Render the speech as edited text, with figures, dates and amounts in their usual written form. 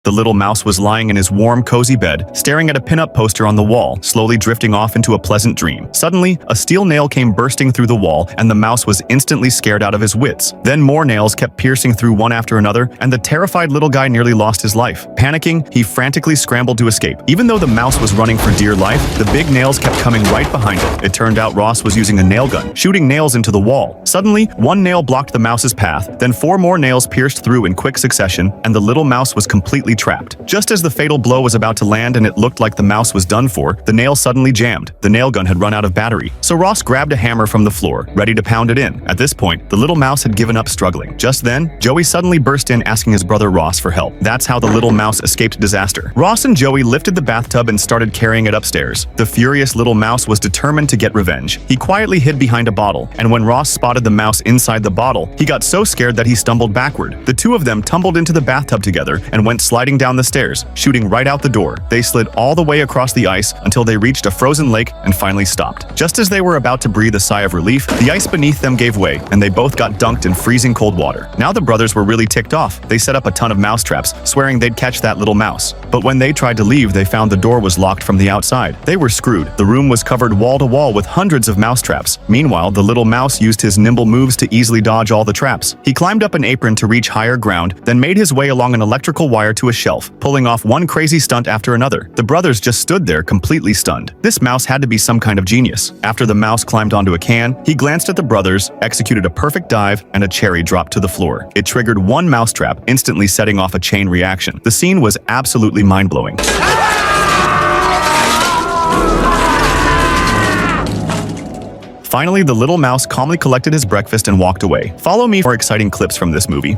The little mouse was lying in his warm, cozy bed, staring at a pinup poster on the wall, slowly drifting off into a pleasant dream. Suddenly, a steel nail came bursting through the wall, and the mouse was instantly scared out of his wits. Then more nails kept piercing through one after another, and the terrified little guy nearly lost his life. Panicking, he frantically scrambled to escape. Even though the mouse was running for dear life, the big nails kept coming right behind him. It turned out Ross was using a nail gun, shooting nails into the wall. Suddenly, one nail blocked the mouse's path, then 4 more nails pierced through in quick succession, and the little mouse was completely trapped. Just as the fatal blow was about to land and it looked like the mouse was done for, the nail suddenly jammed. The nail gun had run out of battery. So Ross grabbed a hammer from the floor, ready to pound it in. At this point, the little mouse had given up struggling. Just then, Joey suddenly burst in asking his brother Ross for help. That's how the little mouse escaped disaster. Ross and Joey lifted the bathtub and started carrying it upstairs. The furious little mouse was determined to get revenge. He quietly hid behind a bottle, and when Ross spotted the mouse inside the bottle, he got so scared that he stumbled backward. The two of them tumbled into the bathtub together and went sliding down the stairs, shooting right out the door. They slid all the way across the ice until they reached a frozen lake and finally stopped. Just as they were about to breathe a sigh of relief, the ice beneath them gave way, and they both got dunked in freezing cold water. Now the brothers were really ticked off. They set up a ton of mouse traps, swearing they'd catch that little mouse. But when they tried to leave, they found the door was locked from the outside. They were screwed. The room was covered wall to wall with hundreds of mouse traps. Meanwhile, the little mouse used his nimble moves to easily dodge all the traps. He climbed up an apron to reach higher ground, then made his way along an electrical wire to a shelf, pulling off one crazy stunt after another. The brothers just stood there completely stunned. This mouse had to be some kind of genius. After the mouse climbed onto a can, he glanced at the brothers, executed a perfect dive, and a cherry dropped to the floor. It triggered one mousetrap, instantly setting off a chain reaction. The scene was absolutely mind-blowing. Finally, the little mouse calmly collected his breakfast and walked away. Follow me for exciting clips from this movie.